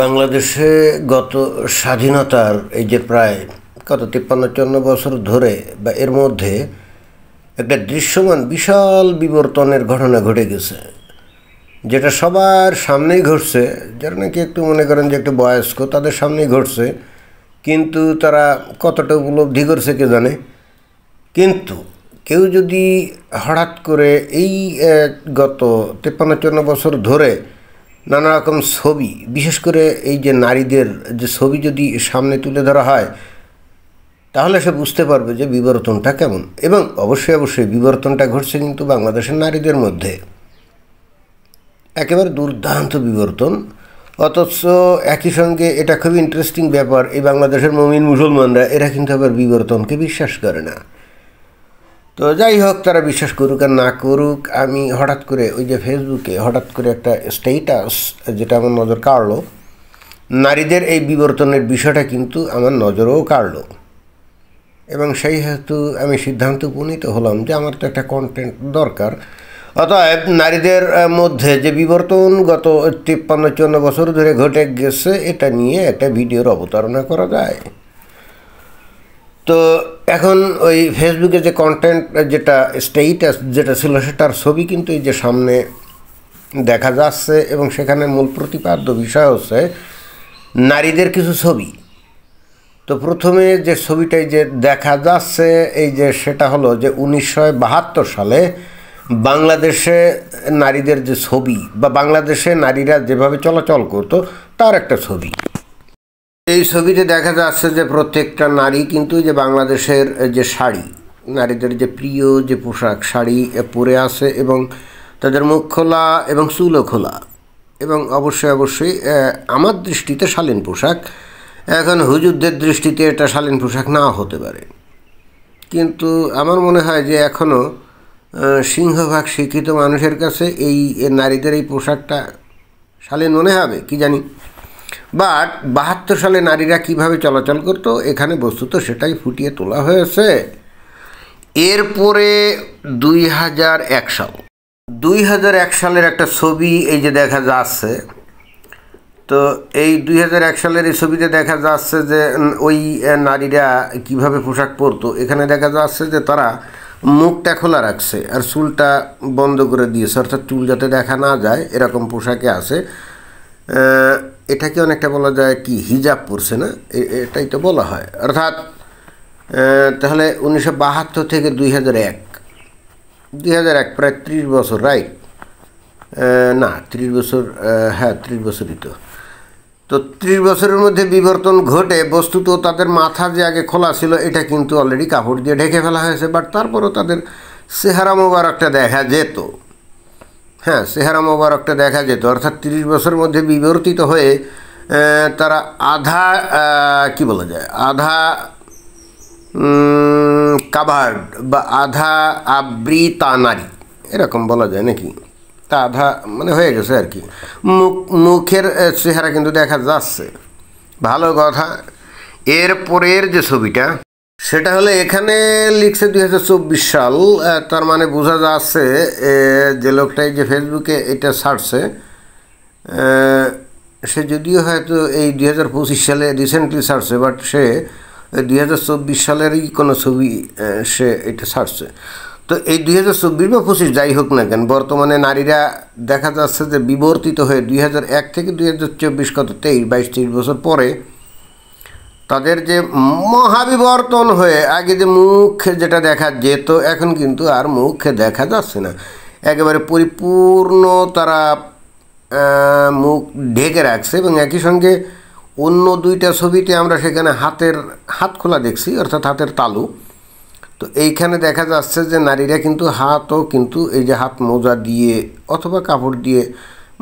বাংলাদেশে গত স্বাধীনতার এই যে প্রায় কত 53-54 বছর ধরে বা এর মধ্যে একটা দৃশ্যমান বিশাল বিবর্তনের ঘটনা ঘটে গেছে, যেটা সবার সামনেই ঘটছে। যারা নাকি একটু মনে করেন যে একটু বয়স্ক, তাদের সামনেই ঘটছে, কিন্তু তারা কতটা উপলব্ধি করছে কে জানে। কিন্তু কেউ যদি হঠাৎ করে এই গত 53-54 বছর ধরে নানা রকম ছবি, বিশেষ করে এই যে নারীদের যে ছবি যদি সামনে তুলে ধরা হয়, তাহলে সে বুঝতে পারবে যে বিবর্তনটা কেমন। এবং অবশ্যই বিবর্তনটা ঘটছে কিন্তু বাংলাদেশের নারীদের মধ্যে, একেবারে দুর্দান্ত বিবর্তন। অথচ একই সঙ্গে এটা খুব ইন্টারেস্টিং ব্যাপার, এই বাংলাদেশের মুমিন মুসলমানরা এরা কিন্তু আবার বিবর্তনকে বিশ্বাস করে না। তো যাই হোক, তারা বিশ্বাস করুক আর না করুক, আমি হঠাৎ করে ওই যে ফেসবুকে হঠাৎ করে একটা স্ট্যাটাস যেটা আমার নজর কাড়লো, নারীদের এই বিবর্তনের বিষয়টা কিন্তু আমার নজরেও কাড়লো। এবং সেই হেতু আমি সিদ্ধান্ত উপনীত হলাম যে আমার তো একটা কন্টেন্ট দরকার। অতএব নারীদের মধ্যে যে বিবর্তন গত 53-54 বছর ধরে ঘটে গেছে, এটা নিয়ে একটা ভিডিওর অবতারণা করা যায়। তো এখন ওই ফেসবুকে যে কন্টেন্ট, যেটা স্ট্যাটাস যেটা ছিল, সেটার ছবি কিন্তু এই যে সামনে দেখা যাচ্ছে, এবং সেখানে মূল প্রতিপাদ্য বিষয় হচ্ছে নারীদের কিছু ছবি। তো প্রথমে যে ছবিটাই যে দেখা যাচ্ছে, এই যে সেটা হলো যে 1972 সালে বাংলাদেশে নারীদের যে ছবি, বা বাংলাদেশে নারীরা যেভাবে চলাচল করতো তার একটা ছবি। এই ছবিতে দেখা যাচ্ছে যে প্রত্যেকটা নারী কিন্তু যে বাংলাদেশের যে শাড়ি, নারীদের যে প্রিয় যে পোশাক শাড়ি পরে আছে, এবং তাদের মুখ খোলা এবং চুলও খোলা, এবং অবশ্যই আমার দৃষ্টিতে শালীন পোশাক। এখন হুজুরদের দৃষ্টিতে এটা শালীন পোশাক নাও হতে পারে, কিন্তু আমার মনে হয় যে এখনও সিংহভাগ শিক্ষিত মানুষের কাছে এই নারীদের এই পোশাকটা শালীন মনে হবে কি জানি। বাট 72 সালে নারীরা কিভাবে চলাচল করতো, এখানে বস্তুত সেটাই ফুটিয়ে তোলা হয়েছে। এরপরে 2001 সাল, 2001 সালের একটা ছবি এই যে দেখা যাচ্ছে। তো এই 2001 সালের এই ছবিতে দেখা যাচ্ছে যে ওই নারীরা কিভাবে পোশাক পরতো। এখানে দেখা যাচ্ছে যে তারা মুখটা খোলা রাখছে আর চুলটা বন্ধ করে দিয়েছে, অর্থাৎ চুল যাতে দেখা না যায় এরকম পোশাকে আছে। এটাকে অনেকটা বলা যায় কি হিজাব পরছে না, এটাই তো বলা হয়। অর্থাৎ তাহলে 1972 থেকে 2001 প্রায় 30 বছর, রাইট? না, 30 বছর, হ্যাঁ 30 বছরই তো 30 বছরের মধ্যে বিবর্তন ঘটে। বস্তুত তাদের মাথা যে আগে খোলা ছিল, এটা কিন্তু অলরেডি কাপড় দিয়ে ঢেকে ফেলা হয়েছে। বাট তারপরও তাদের চেহারা মোবারকটা দেখা যেত। হ্যাঁ, চেহারা মোবারকটা দেখা যেত। অর্থাৎ 30 বছরের মধ্যে বিবর্তিত হয়ে তারা আধা কি বলা যায়, আধা কাভার্ড বা আধা আবৃতা নারী, এরকম বলা যায় নাকি, তা আধা মানে হয়ে গেছে আর কি। মুখের চেহারা কিন্তু দেখা যাচ্ছে, ভালো কথা। এরপরের যে ছবিটা, সেটা হলো এখানে লিখছে 2024 সাল। তার মানে বোঝা যাচ্ছে যে লোকটাই যে ফেসবুকে এটা ছাড়ছে, সে যদিও হয়তো এই 2025 সালে রিসেন্টলি ছাড়ছে, বাট সে 2024 সালেরই কোনো ছবি সে এটা ছাড়ছে। তো এই 2024 বা 25 যাই হোক না কেন, বর্তমানে নারীরা দেখা যাচ্ছে যে বিবর্তিত হয়ে 2001 থেকে 2024 কত 22-23 বছর পরে তাদের যে মহাবিবর্তন হয়ে আগে যে মুখ যেটা দেখা যেত, এখন কিন্তু আর মুখ দেখা যাচ্ছে না। একেবারে পরিপূর্ণ তারা মুখ ঢেকে রাখছে। এবং একই সঙ্গে অন্য দুইটা ছবিতে আমরা সেখানে হাত খোলা দেখছি, অর্থাৎ হাতের তালু। তো এইখানে দেখা যাচ্ছে যে নারীরা কিন্তু হাতও কিন্তু এই যে হাত মোজা দিয়ে অথবা কাপড় দিয়ে,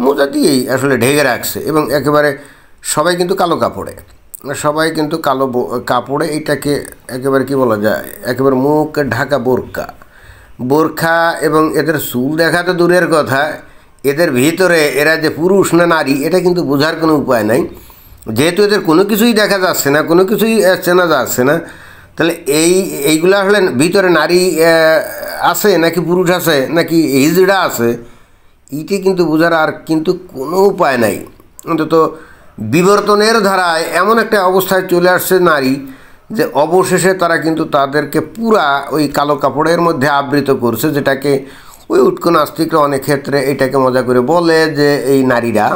মোজা দিয়েই আসলে ঢেকে রাখছে। এবং একেবারে সবাই কিন্তু কালো কাপড়ে, সবাই কিন্তু কালো কাপড়ে, এইটাকে একেবারে কি বলা যায়, একেবারে মুখ ঢাকা বোরখা। এবং এদের চুল দেখা তো দূরের কথা, এদের ভিতরে এরা যে পুরুষ না নারী এটা কিন্তু বোঝার কোনো উপায় নাই, যেহেতু এদের কোনো কিছুই দেখা যাচ্ছে না, কোনো কিছুই চেনা যাচ্ছে না। তাহলে এইগুলো আসলে ভিতরে নারী আছে নাকি পুরুষ আছে নাকি হিজড়া আছে, এইটি কিন্তু বোঝার আর কিন্তু কোনো উপায় নাই। অন্তত বিবর্তনের ধারায় এমন একটা অবস্থায় চলে আসছে নারী যে অবশেষে তারা কিন্তু তাদেরকে পুরা ওই কালো কাপড়ের মধ্যে আবৃত করছে, যেটাকে ওই উটকো নাস্তিকরা অনেক ক্ষেত্রে এটাকে মজা করে বলে যে এই নারীরা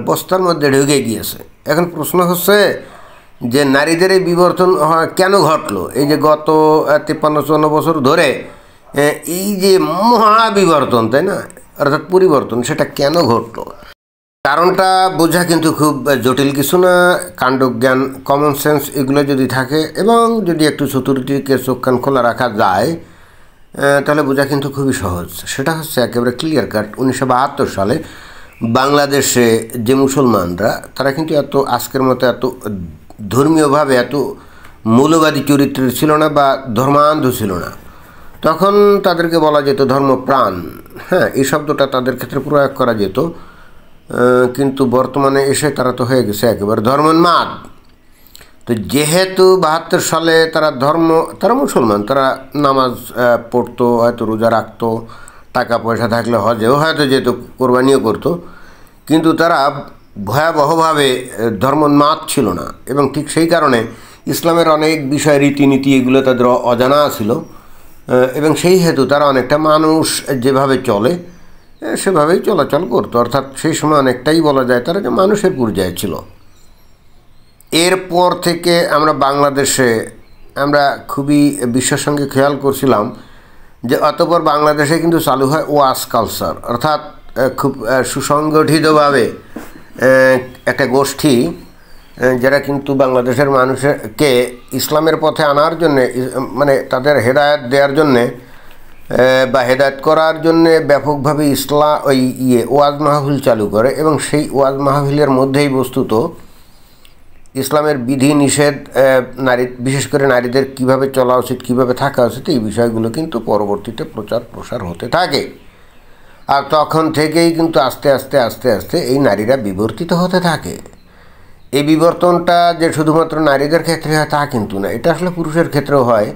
বস্তার মধ্যে ঢুকে গিয়েছে। এখন প্রশ্ন হচ্ছে যে নারীদের এই বিবর্তন কেন ঘটলো? এই যে গত 53-54 বছর ধরে এই যে মহা বিবর্তন, তাই না, অর্থাৎ পরিবর্তন, সেটা কেন ঘটলো? কারণটা বোঝা কিন্তু খুব জটিল কিছু না। কাণ্ডজ্ঞান, কমন সেন্স এগুলো যদি থাকে এবং যদি একটু চতুর্দিকে চোখ কান খোলা রাখা যায় তাহলে বোঝা কিন্তু খুবই সহজ। সেটা হচ্ছে একেবারে ক্লিয়ার কাট। 1972 সালে বাংলাদেশে যে মুসলমানরা, তারা কিন্তু এত আজকের মতো এত ধর্মীয়ভাবে এত মৌলবাদী চরিত্রের ছিল না বা ধর্মান্ধ ছিল না। তখন তাদেরকে বলা যেত ধর্মপ্রাণ। হ্যাঁ, এই শব্দটা তাদের ক্ষেত্রে প্রয়োগ করা যেত, কিন্তু বর্তমানে এসে তারা তো হয়ে গেছে একেবারে ধর্মোন্মাদ। তো যেহেতু 72 সালে তারা মুসলমান, তারা নামাজ পড়তো, হয়তো রোজা রাখতো, টাকা পয়সা থাকলে হজেও হয়তো যেত, কোরবানিও করতো, কিন্তু তারা ভয়াবহভাবে ধর্মোন্মাদ ছিল না। এবং ঠিক সেই কারণে ইসলামের অনেক বিষয়, রীতিনীতি এগুলো তাদের অজানা ছিল এবং সেই হেতু তারা অনেকটা মানুষ যেভাবে চলে সেভাবেই চলাচল করতো। অর্থাৎ সেই সময় অনেকটাই বলা যায় তারা যে মানুষের পর্যায়ে ছিল। এরপর থেকে আমরা বাংলাদেশে খুবই বিশ্বের সঙ্গে খেয়াল করছিলাম যে অতঃপর বাংলাদেশে কিন্তু চালু হয় ওয়াজ কালচার, অর্থাৎ খুব সুসংগঠিতভাবে একটা গোষ্ঠী যারা কিন্তু বাংলাদেশের মানুষকে ইসলামের পথে আনার জন্যে, মানে তাদের হেদায়েত দেওয়ার জন্যে বা হেদায়েত করার জন্যে ব্যাপকভাবে ওয়াজ মাহফিল চালু করে। এবং সেই ওয়াজ মাহফিলের মধ্যেই বস্তুত ইসলামের বিধি নিষেধ, বিশেষ করে নারীদের কিভাবে চলা উচিত, কিভাবে থাকা উচিত, এই বিষয়গুলো কিন্তু পরবর্তীতে প্রচার প্রসার হতে থাকে। আর তখন থেকেই কিন্তু আস্তে আস্তে আস্তে আস্তে এই নারীরা বিবর্তিত হতে থাকে। এই বিবর্তনটা যে শুধুমাত্র নারীদের ক্ষেত্রে হয় তা কিন্তু না, এটা আসলে পুরুষের ক্ষেত্রেও হয়।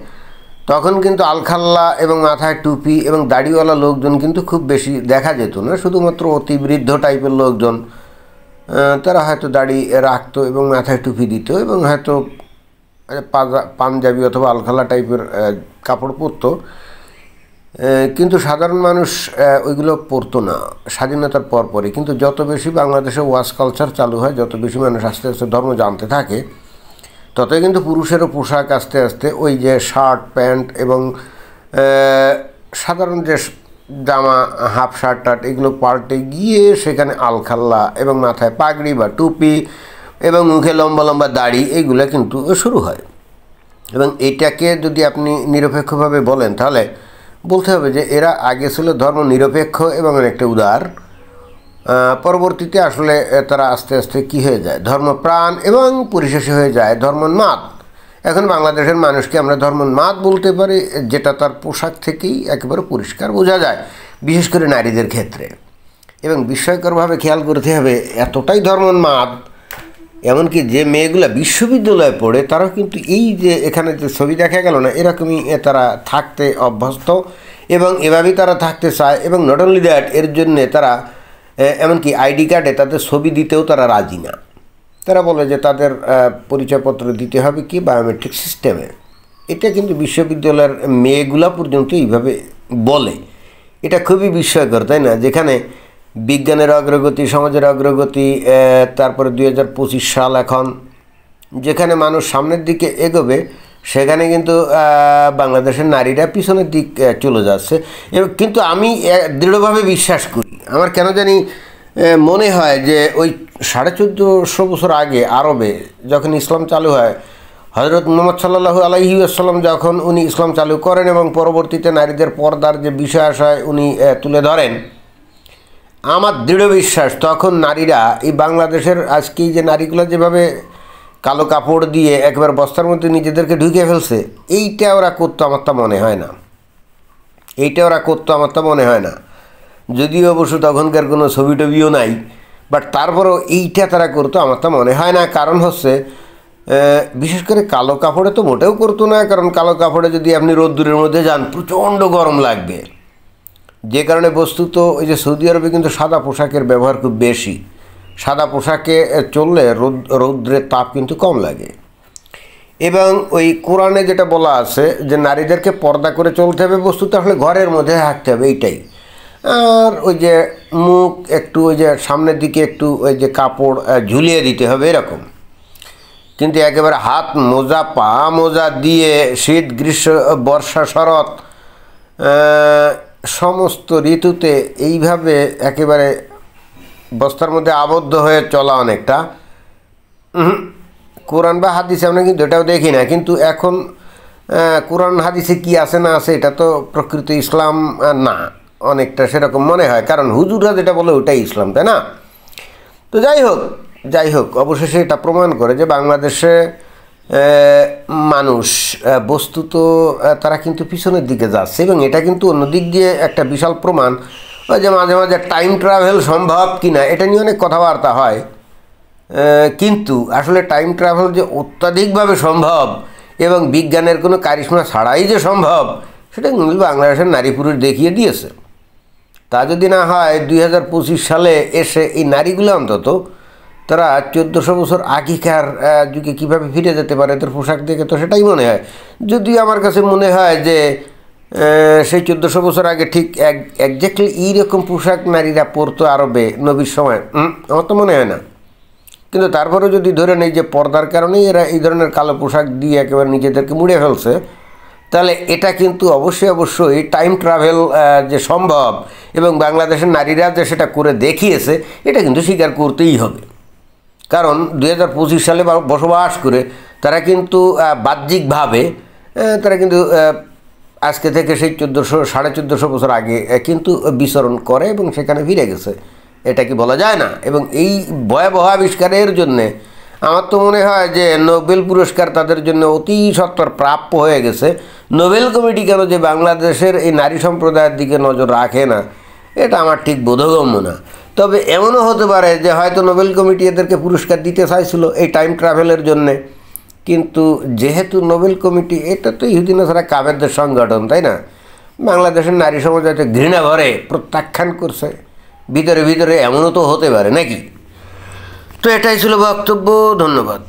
তখন কিন্তু আলখাল্লা এবং মাথায় টুপি এবং দাড়িওয়ালা লোকজন কিন্তু খুব বেশি দেখা যেত না, শুধুমাত্র অতি বৃদ্ধ টাইপের লোকজন, তারা হয়তো দাড়ি রাখতো এবং মাথায় টুপি দিত এবং হয়তো পাঞ্জাবি অথবা আলখাল্লা টাইপের কাপড় পরতো, কিন্তু সাধারণ মানুষ ওইগুলো পরতো না স্বাধীনতার পরপরই। কিন্তু যত বেশি বাংলাদেশে ওয়াজ কালচার চালু হয়, যত বেশি মানুষ আস্তে আস্তে ধর্ম জানতে থাকে, ততই কিন্তু পুরুষেরও পোশাক আস্তে আস্তে ওই যে শার্ট প্যান্ট এবং সাধারণ যে জামা, হাফ শার্ট টার্ট, এগুলো পাল্টে গিয়ে সেখানে আলখাল্লা এবং মাথায় পাগড়ি বা টুপি এবং মুখে লম্বা লম্বা দাড়ি, এইগুলো কিন্তু শুরু হয়। এবং এটাকে যদি আপনি নিরপেক্ষভাবে বলেন তাহলে বলতে হবে যে এরা আগে ছিল ধর্ম নিরপেক্ষ এবং অনেকটা উদার, পরবর্তীতে আসলে তারা আস্তে আস্তে কী হয়ে যায়, ধর্মপ্রাণ এবং পরিশেষে হয়ে যায় ধর্মোন্মাদ। এখন বাংলাদেশের মানুষকে আমরা ধর্মোন্মাদ বলতে পারি, যেটা তার পোশাক থেকেই একেবারে পরিষ্কার বোঝা যায়, বিশেষ করে নারীদের ক্ষেত্রে। এবং বিস্ময়করভাবে খেয়াল করতে হবে, এতটাই ধর্মোন্মাদ, এমনকি যে মেয়েগুলো বিশ্ববিদ্যালয়ে পড়ে তারাও কিন্তু এই যে এখানে যে ছবি দেখা গেল না, এরকমই তারা থাকতে অভ্যস্ত এবং এভাবেই তারা থাকতে চায়। এবং নট অনলি দ্যাট, এর জন্যে তারা এমনকি আইডি কার্ডে তাদের ছবি দিতেও তারা রাজি না। তারা বলে যে তাদের পরিচয়পত্র দিতে হবে কি বায়োমেট্রিক সিস্টেমে। এটা কিন্তু বিশ্ববিদ্যালয়ের মেয়েগুলা পর্যন্ত এইভাবে বলে। এটা খুবই বিস্ময়কর, তাই না? যেখানে বিজ্ঞানের অগ্রগতি, সমাজের অগ্রগতি, তারপরে 2025 সাল এখন, যেখানে মানুষ সামনের দিকে এগোবে, সেখানে কিন্তু বাংলাদেশের নারীরা পিছনের দিক চলে যাচ্ছে। কিন্তু আমি দৃঢ়ভাবে বিশ্বাস করি, আমার কেন জানি মনে হয় যে ওই 1450 বছর আগে আরবে যখন ইসলাম চালু হয়, হজরত মুহাম্মদ সাল্লাল্লাহু আলাইহি ওয়াসাল্লাম যখন উনি ইসলাম চালু করেন এবং পরবর্তীতে নারীদের পর্দার যে বিষয় আশয় উনি তুলে ধরেন, আমার দৃঢ় বিশ্বাস তখন নারীরা এই বাংলাদেশের আজকে যে নারীগুলো যেভাবে কালো কাপড় দিয়ে একবার বস্তার মধ্যে নিজেদেরকে ঢুকিয়ে ফেলছে, এইটা ওরা করতো আমার তা মনে হয় না। যদিও অবশ্য তখনকার কোনো ছবি টবিও নাই, বাট তারপরেও এইটা তারা করতো আমার তা মনে হয় না। কারণ হচ্ছে বিশেষ করে কালো কাপড়ে তো মোটেও করতো না, কারণ কালো কাপড়ে যদি আপনি রোদ্দুরের মধ্যে যান প্রচণ্ড গরম লাগবে। যে কারণে বস্তুত ওই যে সৌদি আরবে কিন্তু সাদা পোশাকের ব্যবহার খুব বেশি, সাদা পোশাকে চললে রৌদ্রের তাপ কিন্তু কম লাগে। এবং ওই কোরআনে যেটা বলা আছে যে নারীদেরকে পর্দা করে চলতে হবে, বস্তুত আসলে ঘরের মধ্যে থাকতে হবে, এইটাই। আর ওই যে মুখ একটু ওই যে সামনের দিকে একটু ওই যে কাপড় ঝুলিয়ে দিতে হবে এরকম, কিন্তু একেবারে হাত মোজা পা মোজা দিয়ে শীত গ্রীষ্ম বর্ষা শরৎ সমস্ত ঋতুতে এইভাবে একেবারে বস্তার মধ্যে আবদ্ধ হয়ে চলা অনেকটা কোরআন বা হাদিসে আমরা কিন্তু এটাও দেখি না। কিন্তু এখন কোরআন হাদিসে কি আছে না আছে এটা তো প্রকৃত ইসলাম না, অনেকটা সেরকম মনে হয়, কারণ হুজুররা যেটা বলে ওটাই ইসলাম, তাই না? তো যাই হোক অবশেষে এটা প্রমাণ করে যে বাংলাদেশে মানুষ বস্তুত তারা কিন্তু পিছনের দিকে যাচ্ছে, এবং এটা কিন্তু অন্যদিক দিয়ে একটা বিশাল প্রমাণ যে মাঝে মাঝে টাইম ট্রাভেল সম্ভব কি না এটা নিয়ে অনেক কথাবার্তা হয়, কিন্তু আসলে টাইম ট্রাভেল যে অত্যাধিকভাবে সম্ভব এবং বিজ্ঞানের কোনো কারিশমা ছাড়াই যে সম্ভব সেটা কিন্তু বাংলাদেশের নারী পুরুষ দেখিয়ে দিয়েছে। তা যদি না হয় 2025 সালে এসে এই নারীগুলো অন্তত তারা 1400 বছর আগেকার যুগে কীভাবে ফিরে যেতে পারে এদের পোশাক দেখে, তো সেটাই মনে হয়। যদিও আমার কাছে মনে হয় যে সেই 1400 বছর আগে ঠিক একজ্যাক্টলি এইরকম পোশাক নারীরা পরতো আরবে নবীর সময়, আমার তো মনে হয় না। কিন্তু তারপরেও যদি ধরে নেই যে পর্দার কারণেই এরা এই ধরনের কালো পোশাক দিয়ে একেবারে নিজেদেরকে মুড়ে ফেলছে, তাহলে এটা কিন্তু অবশ্যই টাইম ট্রাভেল যে সম্ভব এবং বাংলাদেশের নারীরা যে সেটা করে দেখিয়েছে এটা কিন্তু স্বীকার করতেই হবে। কারণ 2025 সালে বসবাস করে তারা কিন্তু বাহ্যিকভাবে তারা কিন্তু আজকে থেকে সেই 1400-1450 বছর আগে কিন্তু বিচরণ করে এবং সেখানে ফিরে গেছে, এটা কি বলা যায় না? এবং এই ভয়াবহ আবিষ্কারের জন্যে আমার তো মনে হয় যে নোবেল পুরস্কার তাদের জন্য অতি সত্বর প্রাপ্য হয়ে গেছে। নোবেল কমিটি কেন যে বাংলাদেশের এই নারী সম্প্রদায়ের দিকে নজর রাখে না এটা আমার ঠিক বোধগম্য না। তবে এমনও হতে পারে যে হয়তো নোবেল কমিটি এদেরকে পুরস্কার দিতে চাইছিল এই টাইম ট্রাভেলের জন্যে, কিন্তু যেহেতু নোবেল কমিটি এটা তো ইহুদি নাসারা কাফেরদের সংগঠন, তাই না? বাংলাদেশের নারী সমাজ হয়তো ঘৃণা ভরে প্রত্যাখ্যান করছে, ভিতরে এমনও তো হতে পারে নাকি? তো এটাই ছিল বক্তব্য। ধন্যবাদ।